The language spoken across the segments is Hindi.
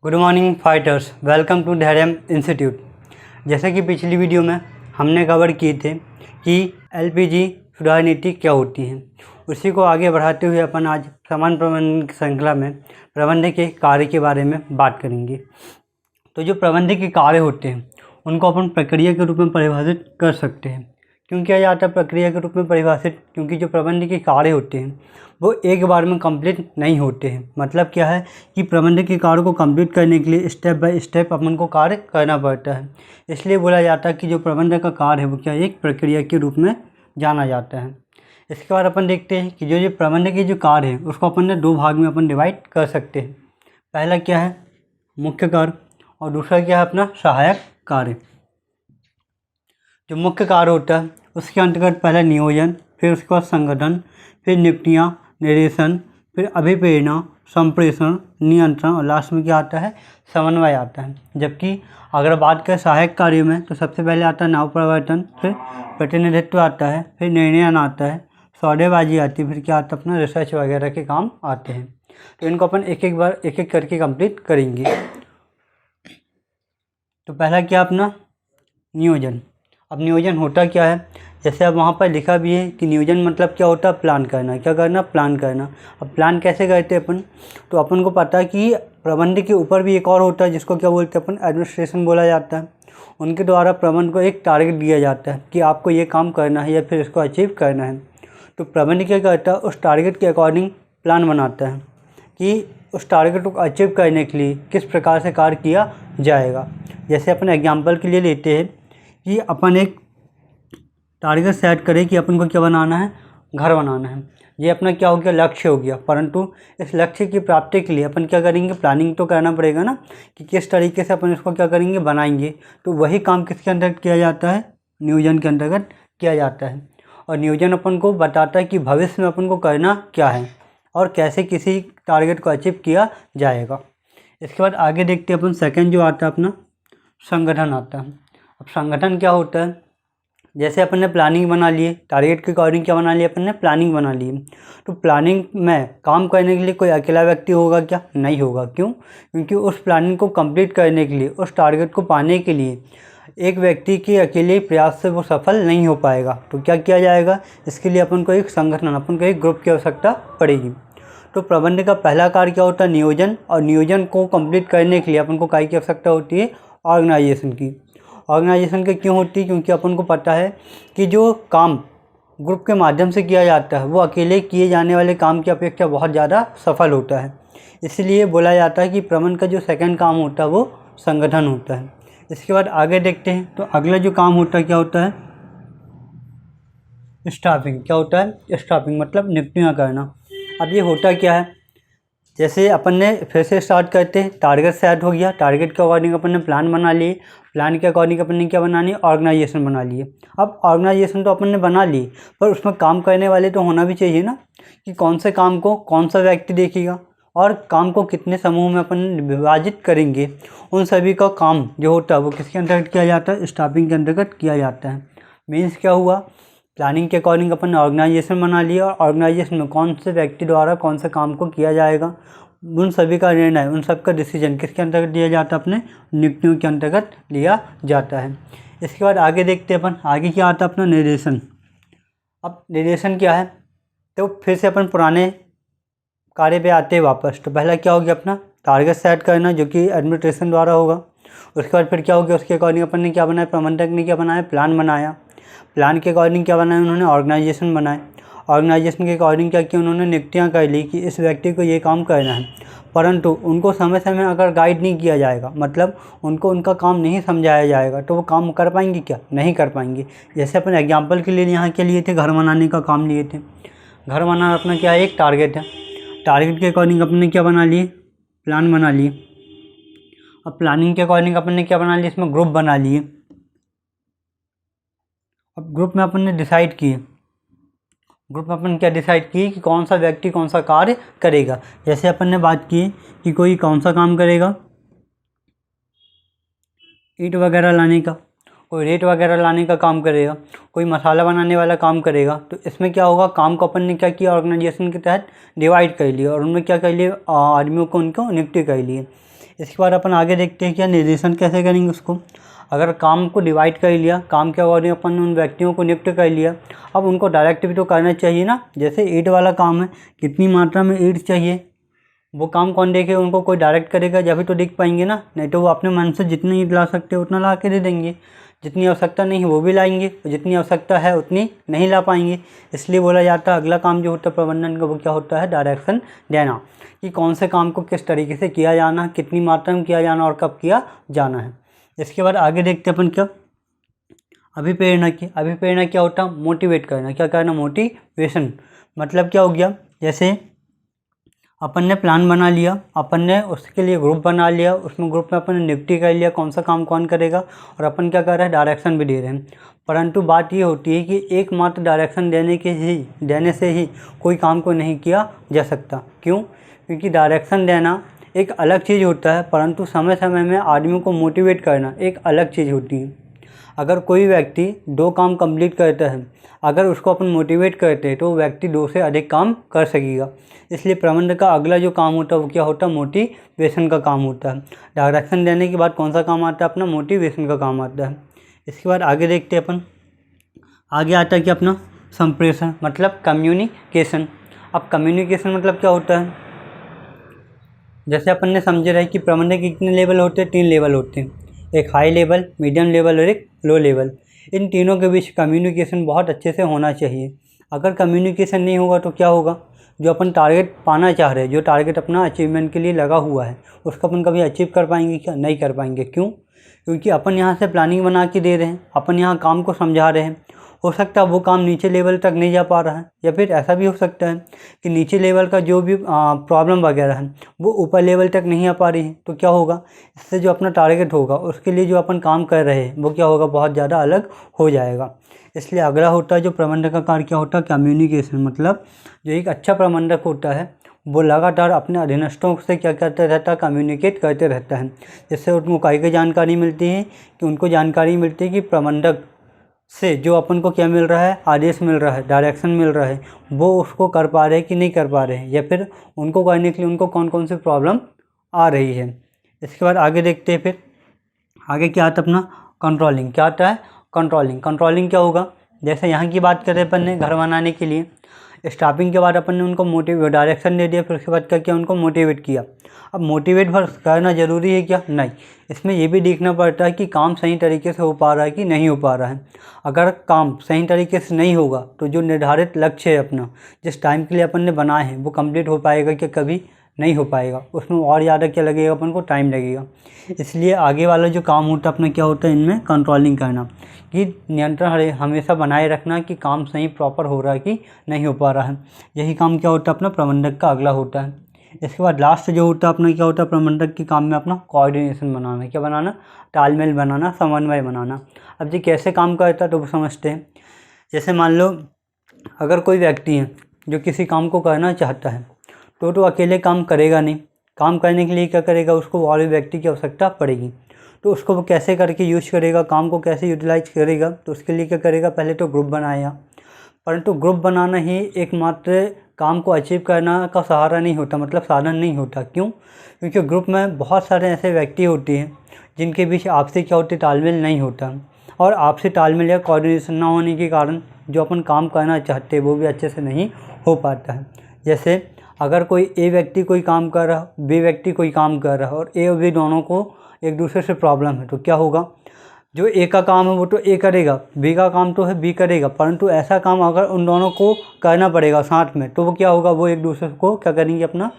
Good morning fighters, welcome to Dhairya institute. जैसे कि पिछली वीडियो में हमने कवर किए थे कि एलपीजी सुधार नीति क्या होती है, उसी को आगे बढ़ाते हुए अपन आज सामान प्रबंधन की श्रृंखला में प्रबंधन के कार्य के बारे में बात करेंगे। तो जो प्रबंधन के कार्य होते हैं उनको अपन प्रक्रिया के रूप में परिभाषित कर सकते हैं। क्यों किया जाता है प्रक्रिया के रूप में परिभाषित? क्योंकि जो प्रबंधन के कार्य होते हैं वो एक बार में कंप्लीट नहीं होते हैं। मतलब क्या है कि प्रबंधन के कार्य को कंप्लीट करने के लिए स्टेप बाय स्टेप अपन को कार्य करना पड़ता है। इसलिए बोला जाता है कि जो प्रबंधन का कार्य है वो क्या एक प्रक्रिया के रूप में जाना जाता है। इसके बाद अपन देखते हैं कि जो प्रबंधन के जो कार्य है उसको अपन ने दो भाग में अपन डिवाइड कर सकते हैं। पहला क्या है मुख्य कार्य और दूसरा क्या है अपना सहायक कार्य। जो मुख्य कार्य होता है उसके अंतर्गत पहला नियोजन, फिर उसके बाद संगठन, फिर नियुक्तियाँ, निर्देशन, फिर अभिप्रेरणा, संप्रेषण, नियंत्रण और लास्ट में क्या आता है समन्वय आता है। जबकि अगर बात करें सहायक कार्यों में तो सबसे पहले आता है नाम परिवर्तन, फिर प्रतिनिधित्व आता है, फिर निर्णयन आता है, सौदेबाजी आती है, फिर क्या आता है अपना रिसर्च वगैरह के काम आते हैं। तो इनको अपन एक एक करके कंप्लीट करेंगे। तो पहला क्या अपना नियोजन। अब नियोजन होता क्या है, जैसे अब वहाँ पर लिखा भी है कि नियोजन मतलब क्या होता है प्लान करना। क्या करना? प्लान करना। अब प्लान कैसे करते हैं अपन? तो अपन को पता है कि प्रबंधन के ऊपर भी एक और होता है जिसको क्या बोलते हैं अपन एडमिनिस्ट्रेशन बोला जाता है। उनके द्वारा प्रबंधन को एक टारगेट दिया जाता है कि आपको ये काम करना है या फिर इसको अचीव करना है। तो प्रबंधन क्या करता है उस टारगेट के अकॉर्डिंग प्लान बनाता है कि उस टारगेट को अचीव करने के लिए किस प्रकार से कार्य किया जाएगा। जैसे अपन एग्जाम्पल के लिए लेते हैं कि अपन एक टारगेट सेट करें कि अपन को क्या बनाना है, घर बनाना है। ये अपना क्या हो गया लक्ष्य हो गया, परंतु इस लक्ष्य की प्राप्ति के लिए अपन क्या करेंगे प्लानिंग तो करना पड़ेगा ना कि किस तरीके से अपन इसको क्या करेंगे बनाएंगे। तो वही काम किसके अंतर्गत किया जाता है? नियोजन के अंतर्गत किया जाता है। और नियोजन अपन को बताता है कि भविष्य में अपन को करना क्या है और कैसे किसी टारगेट को अचीव किया जाएगा। इसके बाद आगे देखते हैं अपन सेकेंड जो आता है अपना संगठन आता है। अब संगठन क्या होता है, जैसे अपन ने प्लानिंग बना ली, टारगेट के अकॉर्डिंग क्या बना लिया अपन ने प्लानिंग बना ली। तो प्लानिंग में काम करने के लिए कोई अकेला व्यक्ति होगा क्या? नहीं होगा। क्यों? क्योंकि उस प्लानिंग को कंप्लीट करने के लिए, उस टारगेट को पाने के लिए एक व्यक्ति के अकेले प्रयास से वो सफल नहीं हो पाएगा। तो क्या किया जाएगा? इसके लिए अपन को एक संगठन, अपन को एक ग्रुप की आवश्यकता पड़ेगी। तो प्रबंधन का पहला कार्य क्या होता है? नियोजन। और नियोजन को कंप्लीट करने के लिए अपन को काय की आवश्यकता होती है? ऑर्गेनाइजेशन की। ऑर्गेनाइजेशन के क्यों होती है? क्योंकि अपन को पता है कि जो काम ग्रुप के माध्यम से किया जाता है वो अकेले किए जाने वाले काम की अपेक्षा बहुत ज़्यादा सफल होता है। इसलिए बोला जाता है कि प्रबंधन का जो सेकंड काम होता है वो संगठन होता है। इसके बाद आगे देखते हैं तो अगला जो काम होता है क्या होता है? स्टाफिंग। क्या होता है? स्टाफिंग मतलब नियुक्तियाँ करना। अब ये होता क्या है, जैसे अपन ने फिर से स्टार्ट करते हैं, टारगेट सेट हो गया, टारगेट के अकॉर्डिंग अपन ने प्लान बना लिए, प्लान के अकॉर्डिंग अपन ने क्या बनानी है? ऑर्गेनाइजेशन बना लिए। अब ऑर्गेनाइजेशन तो अपन ने बना ली, पर उसमें काम करने वाले तो होना भी चाहिए ना कि कौन से काम को कौन सा व्यक्ति देखेगा और काम को कितने समूह में अपन विभाजित करेंगे। उन सभी का काम जो होता है वो किसके अंतर्गत किया जाता है? स्टाफिंग के अंतर्गत किया जाता है। मीन्स क्या हुआ, प्लानिंग के अकॉर्डिंग अपन ने ऑर्गेनाइजेशन बना लिया और ऑर्गेनाइजेशन में कौन से व्यक्ति द्वारा कौन से काम को किया जाएगा, उन सभी का निर्णय, उन सब का डिसीजन किसके अंतर्गत लिया जाता है? अपने नियुक्तियों के अंतर्गत लिया जाता है। इसके बाद आगे देखते हैं अपन, आगे क्या आता है अपना निर्देशन। अब निर्देशन क्या है, तो फिर से अपन पुराने कार्य पे आते हैं वापस। तो पहला क्या हो गया अपना टारगेट सेट करना जो कि एडमिनिस्ट्रेशन द्वारा होगा। उसके बाद फिर क्या हो गया, उसके अकॉर्डिंग अपन ने क्या बनाया, प्रबंधक ने क्या बनाया? प्लान बनाया। प्लान के अकॉर्डिंग क्या बनाया उन्होंने? ऑर्गेनाइजेशन बनाए। ऑर्गेनाइजेशन के अकॉर्डिंग क्या किया उन्होंने? नियुक्तियाँ कर ली कि इस व्यक्ति को ये काम करना है। परंतु उनको समय समय अगर गाइड नहीं किया जाएगा, मतलब उनको उनका काम नहीं समझाया जाएगा, तो वो काम कर पाएंगे क्या? नहीं कर पाएंगे। जैसे अपन एग्जाम्पल के लिए यहाँ के लिए थे, घर बनाने का काम लिए थे। घर बनाना अपना क्या है? एक टारगेट है। टारगेट के अकॉर्डिंग अपन ने क्या बना लिए? प्लान बना लिए। अब प्लानिंग के अकॉर्डिंग अपन ने क्या बना लिया? इसमें ग्रुप बना लिए। अब ग्रुप में अपन ने डिसाइड किए, ग्रुप में अपन क्या डिसाइड किए कि कौन सा व्यक्ति कौन सा कार्य करेगा। जैसे अपन ने बात की कि कोई कौन सा काम करेगा, ईंट वगैरह लाने का, कोई रेत वगैरह लाने का काम करेगा, कोई मसाला बनाने वाला काम करेगा। तो इसमें क्या होगा, काम को अपन ने क्या किया, ऑर्गेनाइजेशन के तहत डिवाइड कर लिया और उनमें क्या कर लिया, आदमियों को उनको नियुक्ति कर लिए। इसके बाद अपन आगे देखते हैं क्या निर्देशन कैसे करेंगे उसको। अगर काम को डिवाइड कर लिया, काम के अकॉर्डिंग अपन उन व्यक्तियों को नियुक्त कर लिया, अब उनको डायरेक्ट भी तो करना चाहिए ना। जैसे ईंट वाला काम है, कितनी मात्रा में ईंट चाहिए वो काम कौन देखेगा, उनको कोई डायरेक्ट करेगा जब भी तो देख पाएंगे ना, नहीं तो वो अपने मन से जितनी ईंट ला सकते हैं उतना ला के दे देंगे, जितनी आवश्यकता नहीं है वो भी लाएंगे, और जितनी आवश्यकता है उतनी नहीं ला पाएंगे। इसलिए बोला जाता है अगला काम जो होता है प्रबंधन का वो क्या होता है, डायरेक्शन देना, कि कौन से काम को किस तरीके से किया जाना, कितनी मात्रा में किया जाना और कब किया जाना है। इसके बाद आगे देखते हैं अपन क्या, अभिप्रेरणा की। अभिप्रेरणा क्या होता है, मोटिवेट करना। क्या करना, मोटिवेशन। मतलब क्या हो गया, जैसे अपन ने प्लान बना लिया, अपन ने उसके लिए ग्रुप बना लिया, उसमें ग्रुप में अपन ने नियुक्ति कर लिया कौन सा काम कौन करेगा, और अपन क्या कर रहे हैं, डायरेक्शन भी दे रहे हैं। परंतु बात ये होती है कि एकमात्र डायरेक्शन देने से ही कोई काम को नहीं किया जा सकता। क्यों? क्योंकि डायरेक्शन देना एक अलग चीज़ होता है, परंतु समय समय में आदमियों को मोटिवेट करना एक अलग चीज़ होती है। अगर कोई व्यक्ति 2 काम कंप्लीट करता है, अगर उसको अपन मोटिवेट करते हैं तो वो व्यक्ति 2 से अधिक काम कर सकेगा। इसलिए प्रबंधक का अगला जो काम होता है वो क्या होता है, मोटिवेशन का काम होता है। डायरेक्शन देने के बाद कौन सा काम आता है अपना, मोटिवेशन का काम आता है। इसके बाद आगे देखते हैं अपन, आगे आता है कि अपना संप्रेषण मतलब कम्युनिकेशन। अब कम्युनिकेशन मतलब क्या होता है, जैसे अपन ने समझे रहे कि प्रबंधक के कितने लेवल होते हैं, 3 लेवल होते हैं, एक हाई लेवल, मीडियम लेवल और एक लो लेवल। इन तीनों के बीच कम्युनिकेशन बहुत अच्छे से होना चाहिए। अगर कम्युनिकेशन नहीं होगा तो क्या होगा, जो अपन टारगेट पाना चाह रहे हैं, जो टारगेट अपना अचीवमेंट के लिए लगा हुआ है, उसको अपन कभी अचीव कर पाएंगे क्या, नहीं कर पाएंगे। क्यों? क्योंकि अपन यहाँ से प्लानिंग बना के दे रहे हैं, अपन यहाँ काम को समझा रहे हैं, हो सकता है वो काम नीचे लेवल तक नहीं जा पा रहा है, या फिर ऐसा भी हो सकता है कि नीचे लेवल का जो भी प्रॉब्लम वगैरह है वो ऊपर लेवल तक नहीं आ पा रही है। तो क्या होगा, इससे जो अपना टारगेट होगा उसके लिए जो अपन काम कर रहे हैं वो क्या होगा, बहुत ज़्यादा अलग हो जाएगा। इसलिए अगला होता है जो प्रबंधक का कार्य क्या होता है, कम्युनिकेशन। मतलब जो एक अच्छा प्रबंधक होता है वो लगातार अपने अधीनस्थों से क्या करते रहता है, कम्युनिकेट करते रहता है, जिससे उनको कई जानकारी मिलती है, कि उनको जानकारी मिलती है कि प्रबंधक से जो अपन को क्या मिल रहा है, आदेश मिल रहा है, डायरेक्शन मिल रहा है, वो उसको कर पा रहे हैं कि नहीं कर पा रहे हैं, या फिर उनको करने के लिए उनको कौन कौन सी प्रॉब्लम आ रही है। इसके बाद आगे देखते हैं, फिर आगे क्या आता है अपना कंट्रोलिंग। क्या आता है, कंट्रोलिंग। कंट्रोलिंग क्या होगा, जैसे यहाँ की बात करें अपन ने घर बनाने के लिए, स्टार्टिंग के बाद अपन ने उनको डायरेक्शन दे दिया, फिर उसके बाद क्या किया, उनको मोटिवेट किया। अब मोटिवेट बस करना ज़रूरी है क्या, नहीं, इसमें ये भी देखना पड़ता है कि काम सही तरीके से हो पा रहा है कि नहीं हो पा रहा है। अगर काम सही तरीके से नहीं होगा तो जो निर्धारित लक्ष्य है अपना, जिस टाइम के लिए अपन ने बनाए हैं, वो कंप्लीट हो पाएगा कि कभी नहीं हो पाएगा, उसमें और ज़्यादा क्या लगेगा, अपन को टाइम लगेगा। इसलिए आगे वाला जो काम होता है अपना क्या होता है, इनमें कंट्रोलिंग करना, कि नियंत्रण हमेशा बनाए रखना कि काम सही प्रॉपर हो रहा है कि नहीं हो पा रहा है। यही काम क्या होता है अपना प्रबंधक का अगला होता है। इसके बाद लास्ट जो होता है अपना क्या होता है, प्रबंधक के काम में अपना कोऑर्डिनेशन बनाना। क्या बनाना, तालमेल बनाना, समन्वय बनाना। अब जी कैसे काम करता है तो वो समझते हैं। जैसे मान लो अगर कोई व्यक्ति है जो किसी काम को करना चाहता है तो अकेले काम करेगा नहीं, काम करने के लिए क्या करेगा, उसको और भी व्यक्ति की आवश्यकता पड़ेगी। तो उसको वो कैसे करके यूज करेगा, काम को कैसे यूटिलाइज करेगा, तो उसके लिए क्या करेगा, पहले तो ग्रुप बनाया। परंतु ग्रुप बनाना ही एकमात्र काम को अचीव करना का सहारा नहीं होता, मतलब साधन नहीं होता। क्यों? क्योंकि ग्रुप में बहुत सारे ऐसे व्यक्ति होते हैं जिनके बीच आपसी क्या होती, तालमेल नहीं होता, और आपसी तालमेल या कोऑर्डिनेशन ना होने के कारण जो अपन काम करना चाहते हैं वो भी अच्छे से नहीं हो पाता है। जैसे अगर कोई ए व्यक्ति कोई काम कर रहा है, बी व्यक्ति कोई काम कर रहा है, और ए और बी दोनों को एक दूसरे से प्रॉब्लम है, तो क्या होगा, जो ए का काम है वो तो ए करेगा, बी का काम तो है बी करेगा, परंतु ऐसा काम अगर उन दोनों को करना पड़ेगा साथ में, तो वो क्या होगा, वो एक दूसरे को क्या करेंगे, अपना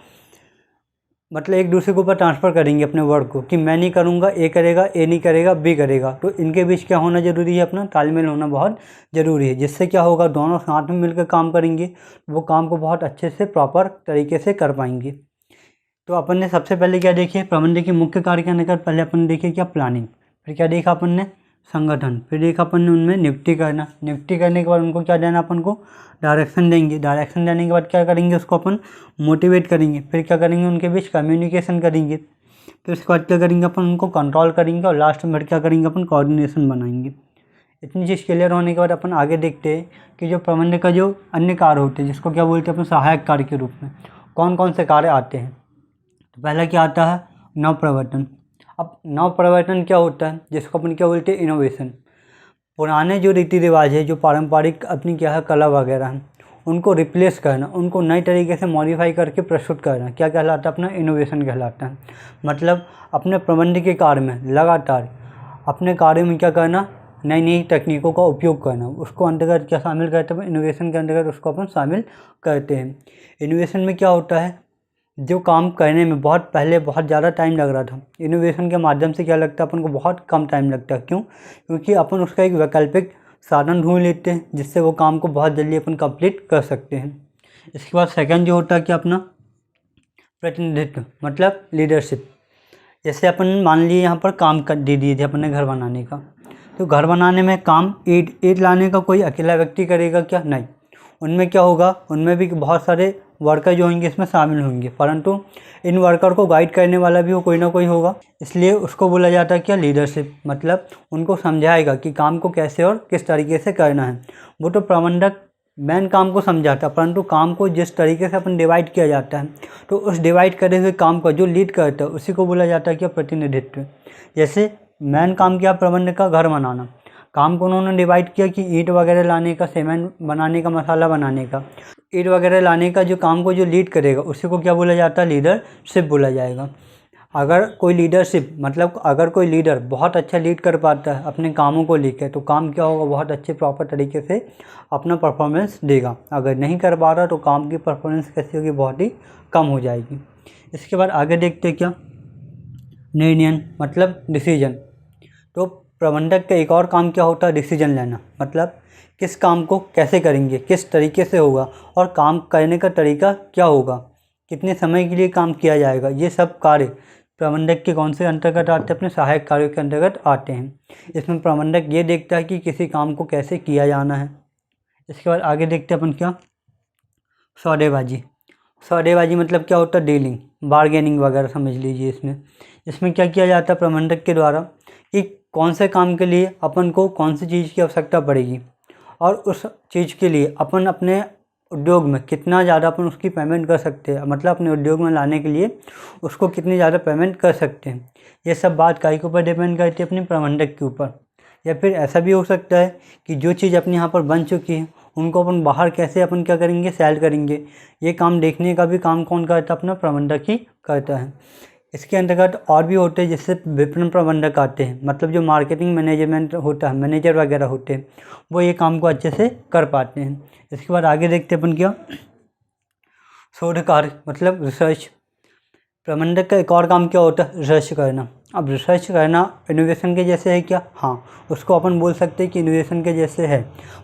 मतलब एक दूसरे के ऊपर ट्रांसफ़र करेंगे अपने वर्क को, कि मैं नहीं करूँगा, ए करेगा, ए नहीं करेगा, बी करेगा। तो इनके बीच क्या होना ज़रूरी है, अपना तालमेल होना बहुत ज़रूरी है, जिससे क्या होगा, दोनों साथ में मिलकर काम करेंगे, वो काम को बहुत अच्छे से प्रॉपर तरीके से कर पाएंगे। तो अपन ने सबसे पहले क्या देखिए, प्रबंधक के मुख्य कार्य करने का पहले अपन ने देखिए क्या, प्लानिंग। फिर क्या देखा अपन ने, संगठन। फिर देखा अपन ने उनमें नियुक्ति करना। नियुक्ति करने के बाद उनको क्या देना, अपन को डायरेक्शन देंगे। डायरेक्शन देने के बाद क्या करेंगे, उसको अपन मोटिवेट करेंगे। फिर क्या करेंगे, उनके बीच कम्युनिकेशन करेंगे। फिर उसके बाद क्या करेंगे, अपन उनको कंट्रोल करेंगे, और लास्ट में क्या करेंगे, अपन कोऑर्डिनेशन बनाएंगे। इतनी चीज़ क्लियर होने के बाद अपन आगे देखते हैं कि जो प्रबंधक का जो अन्य कार्य होते हैं, जिसको क्या बोलते हैं अपन, सहायक कार्य के रूप में कौन कौन से कार्य आते हैं। तो पहला क्या आता है, नव प्रवर्तन। अब नव प्रवर्तन क्या होता है, जिसको अपन क्या बोलते हैं, इनोवेशन। पुराने जो रीति रिवाज है, जो पारंपरिक अपनी क्या है कला वगैरह हैं, उनको रिप्लेस करना, उनको नए तरीके से मॉडिफाई करके प्रस्तुत करना क्या कहलाता है, अपना इनोवेशन कहलाता है। मतलब अपने प्रबंध के कार्य में लगातार अपने कार्य में क्या करना, नई नई तकनीकों का उपयोग करना, उसको अंतर्गत क्या शामिल करते हैं, इनोवेशन के अंतर्गत उसको अपन शामिल करते हैं। इनोवेशन में क्या होता है, जो काम करने में बहुत पहले बहुत ज़्यादा टाइम लग रहा था, इनोवेशन के माध्यम से क्या लगता है अपन को, बहुत कम टाइम लगता है। क्यों? क्योंकि अपन उसका एक वैकल्पिक साधन ढूंढ लेते हैं, जिससे वो काम को बहुत जल्दी अपन कंप्लीट कर सकते हैं। इसके बाद सेकंड जो होता है कि अपना प्रतिनिधित्व, मतलब लीडरशिप। जैसे अपन मान लिए यहाँ पर काम कर दे दिए थे अपन ने घर बनाने का, तो घर बनाने में काम ईंट लाने का कोई अकेला व्यक्ति करेगा क्या? नहीं। उनमें क्या होगा, उनमें भी बहुत सारे वर्कर जो होंगे इसमें शामिल होंगे, परंतु इन वर्कर को गाइड करने वाला भी वो कोई ना कोई होगा, इसलिए उसको बोला जाता है क्या, लीडरशिप। मतलब उनको समझाएगा कि काम को कैसे और किस तरीके से करना है। वो तो प्रबंधक मेन काम को समझाता है, परंतु काम को जिस तरीके से अपन डिवाइड किया जाता है, तो उस डिवाइड करे हुए काम का जो लीड करता है उसी को बोला जाता है क्या, प्रतिनिधित्व। जैसे मेन काम क्या, प्रबंधक का घर बनाना, काम को उन्होंने डिवाइड किया कि ईंट वगैरह लाने का, सीमेंट बनाने का, मसाला बनाने का, ईंट वगैरह लाने का जो काम को जो लीड करेगा उसी को क्या बोला जाता है, लीडरशिप बोला जाएगा। अगर कोई लीडरशिप मतलब अगर कोई लीडर बहुत अच्छा लीड कर पाता है अपने कामों को लेकर, तो काम क्या होगा, बहुत अच्छे प्रॉपर तरीके से अपना परफॉर्मेंस देगा। अगर नहीं कर पा रहा तो काम की परफॉर्मेंस कैसी होगी, बहुत ही कम हो जाएगी। इसके बाद आगे देखते क्या, निर्णय मतलब डिसीजन। तो प्रबंधक का एक और काम क्या होता है, डिसीजन लेना। मतलब किस काम को कैसे करेंगे, किस तरीके से होगा, और काम करने का तरीका क्या होगा, कितने समय के लिए काम किया जाएगा, ये सब कार्य प्रबंधक के कौन से अंतर्गत आते हैं, अपने सहायक कार्यों के अंतर्गत आते हैं। इसमें प्रबंधक ये देखता है कि किसी काम को कैसे किया जाना है। इसके बाद आगे देखते हैं अपन क्या, सौदेबाजी। सौदेबाजी मतलब क्या होता है, डीलिंग, बार्गेनिंग वगैरह समझ लीजिए। इसमें क्या किया जाता है प्रबंधक के द्वारा कि कौन से काम के लिए अपन को कौन सी चीज़ की आवश्यकता पड़ेगी, और उस चीज़ के लिए अपन अपने उद्योग में कितना ज़्यादा अपन उसकी पेमेंट कर सकते हैं, मतलब अपने उद्योग में लाने के लिए उसको कितनी ज़्यादा पेमेंट कर सकते हैं। ये सब बात काहे के ऊपर डिपेंड करती है, अपने प्रबंधक के ऊपर। या फिर ऐसा भी हो सकता है कि जो चीज़ अपने यहाँ पर बन चुकी है उनको अपन बाहर कैसे अपन क्या करेंगे, सेल करेंगे। ये काम देखने का भी काम कौन करता है, अपना प्रबंधक ही करता है। इसके अंतर्गत और भी होते हैं, जिससे विपणन प्रबंधक आते हैं, मतलब जो मार्केटिंग मैनेजमेंट होता है, मैनेजर वगैरह होते हैं, वो ये काम को अच्छे से कर पाते हैं। इसके बाद आगे देखते हैं अपन क्या, शोध कार्य मतलब रिसर्च। प्रबंधक का एक और काम क्या होता है, रिसर्च करना। अब रिसर्च करना इनोवेशन के जैसे है क्या? हाँ, उसको अपन बोल सकते हैं कि इनोवेशन के जैसे है,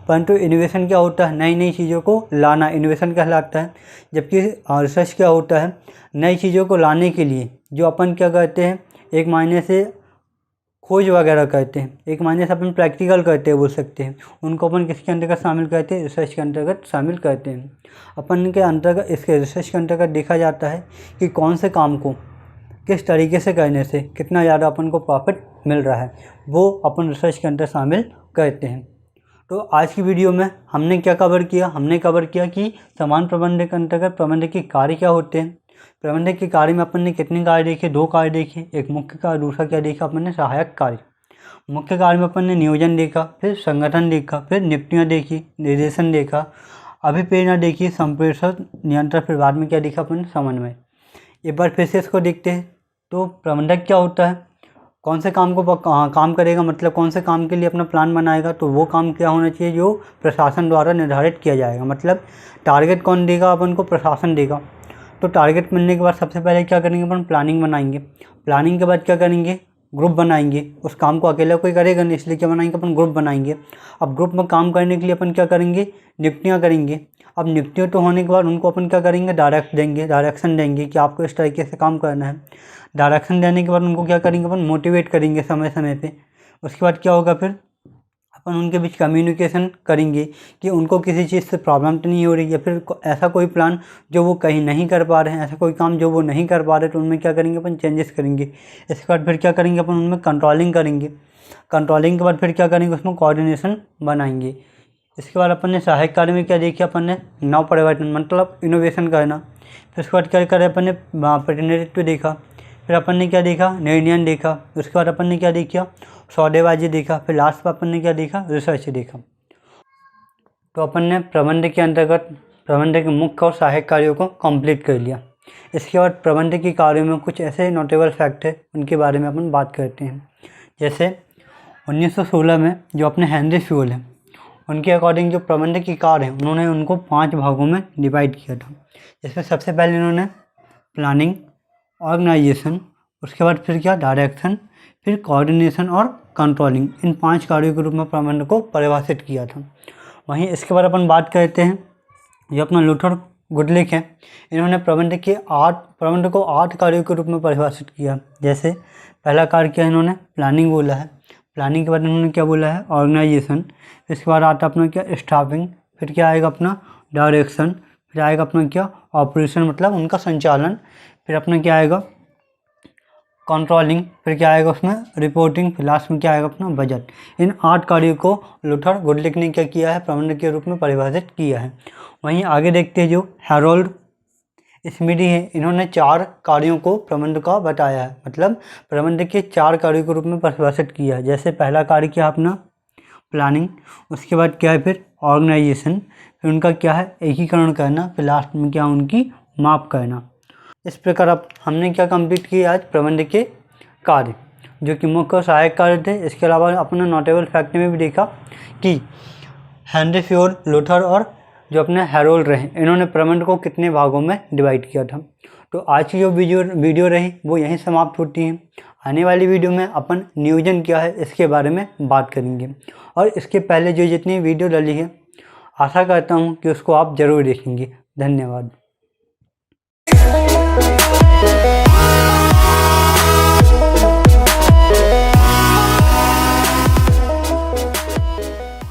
परंतु इनोवेशन क्या होता है, नई नई चीज़ों को लाना इनोवेशन कहलाता है। जबकि रिसर्च क्या होता है, नई चीज़ों को लाने के लिए जो अपन क्या करते हैं, एक मायने से खोज वगैरह करते हैं, एक मायने से अपन प्रैक्टिकल करते हैं बोल सकते हैं, उनको अपन किसके अंतर्गत शामिल करते हैं, रिसर्च के अंतर्गत शामिल करते हैं। अपन के अंतर्गत इसके रिसर्च के अंतर्गत देखा जाता है कि कौन से काम को किस तरीके से करने से कितना ज़्यादा अपन को प्रॉफिट मिल रहा है, वो अपन रिसर्च के अंदर शामिल करते हैं। तो आज की वीडियो में हमने क्या कवर किया, हमने कवर किया कि समान प्रबंधक के अंतर्गत प्रबंधक के कार्य क्या होते हैं। प्रबंधक के कार्य में अपन ने कितने कार्य देखे, 2 कार्य देखे, एक मुख्य कार्य, दूसरा क्या देखा अपन ने, सहायक कार्य। मुख्य कार्य में अपन ने नियोजन देखा, फिर संगठन देखा, फिर नियुक्तियाँ देखी, निर्देशन देखा, अभिप्रेरणा देखी, संप्रेषण, नियंत्रण, फिर बाद में क्या देखा अपन ने, समन्वय। एक बार फिर से इसको देखते हैं। तो प्रबंधक क्या होता है, कौन से काम को काम करेगा, मतलब कौन से काम के लिए अपना प्लान बनाएगा, तो वो काम क्या होना चाहिए जो प्रशासन द्वारा निर्धारित किया जाएगा। मतलब टारगेट कौन देगा अपन को, प्रशासन देगा। तो टारगेट मिलने के बाद सबसे पहले क्या करेंगे अपन, प्लानिंग बनाएंगे। प्लानिंग के बाद क्या करेंगे, ग्रुप बनाएंगे। उस काम को अकेला कोई करेगा नहीं, इसलिए क्या बनाएंगे अपन, ग्रुप बनाएंगे। अब ग्रुप में काम करने के लिए अपन क्या करेंगे, नियुक्तियाँ करेंगे। अब नियुक्तियाँ तो होने के बाद उनको अपन क्या करेंगे, डायरेक्शन देंगे कि आपको इस तरीके से काम करना है। डायरेक्शन देने के बाद उनको क्या करेंगे अपन, मोटिवेट करेंगे समय समय पे। उसके बाद क्या होगा, फिर अपन उनके बीच कम्युनिकेशन करेंगे कि उनको किसी चीज़ से प्रॉब्लम तो नहीं हो रही, या फिर ऐसा कोई प्लान जो वो कहीं नहीं कर पा रहे हैं, ऐसा कोई काम जो वो नहीं कर पा रहे, तो उनमें क्या करेंगे अपन, चेंजेस करेंगे। इसके बाद फिर क्या करेंगे अपन, उनमें कंट्रोलिंग करेंगे। कंट्रोलिंग के बाद फिर क्या करेंगे, उसमें कोऑर्डिनेशन बनाएंगे। इसके बाद अपन ने सहायक कार्य में क्या देखा, अपन ने नव परिवर्तन मतलब इनोवेशन करना। फिर उसके बाद क्या करें, अपन ने प्रतिनिधित्व देखा फिर अपन ने क्या देखा, निर्णय देखा। उसके बाद अपन ने क्या देखा, सौदेबाजी देखा। फिर लास्ट में अपन ने क्या देखा, रिसर्च देखा। तो अपन ने प्रबंध के अंतर्गत प्रबंध के मुख्य और सहायक कार्यों को कंप्लीट कर लिया। इसके बाद प्रबंध के कार्यों में कुछ ऐसे नोटेबल फैक्ट है, उनके बारे में अपन बात करते हैं। जैसे 1916 में जो अपने हेनरी फ्यूल हैं, उनके अकॉर्डिंग जो प्रबंध की कार्य है, उन्होंने उनको 5 भागों में डिवाइड किया था। जिसमें सबसे पहले इन्होंने प्लानिंग, ऑर्गेनाइजेशन, उसके बाद फिर क्या, डायरेक्शन, फिर कोऑर्डिनेशन और कंट्रोलिंग, इन 5 कार्यों के रूप में प्रबंध को परिभाषित किया था। वहीं इसके बाद अपन बात करते हैं जो अपना लूथर गुडलिक है, इन्होंने प्रबंध को 8 कार्यों के रूप में परिभाषित किया। जैसे पहला कार्य क्या, इन्होंने प्लानिंग बोला है। प्लानिंग के बाद इन्होंने क्या बोला है, ऑर्गेनाइजेशन। इसके बाद आता अपना क्या, स्टाफिंग। फिर क्या आएगा अपना डायरेक्शन। फिर आएगा अपना क्या, ऑपरेशन, मतलब उनका संचालन। फिर अपना क्या आएगा, कंट्रोलिंग। फिर क्या आएगा उसमें, रिपोर्टिंग। फिर लास्ट में क्या आएगा अपना, बजट। इन 8 कार्यों को लूथर गुडलिक ने क्या किया है, प्रबंध के रूप में परिभाषित किया है। वहीं आगे देखते हैं जो हैरोल्ड स्मिडी है, इन्होंने 4 कार्यों को प्रबंध का बताया है, मतलब प्रबंध के 4 कार्यों के रूप में परिभाषित किया है। जैसे पहला कार्य क्या अपना प्लानिंग, उसके बाद क्या है फिर ऑर्गेनाइजेशन, फिर उनका क्या है एकीकरण करना, फिर लास्ट में क्या उनकी माप करना। इस प्रकार अब हमने क्या कंप्लीट किया आज, प्रबंध के कार्य जो कि मुख्य और सहायक कार्य थे। इसके अलावा अपने नोटेबल फैक्ट में भी देखा कि हेनरी फ्यूल, लूथर और जो अपने हैरोल्ड रहे, इन्होंने प्रबंध को कितने भागों में डिवाइड किया था। तो आज की जो वीडियो रही वो यहीं समाप्त होती है। आने वाली वीडियो में अपन नियोजन क्या है इसके बारे में बात करेंगे, और इसके पहले जो जितनी वीडियो डली है आशा करता हूँ कि उसको आप ज़रूर देखेंगे। धन्यवाद।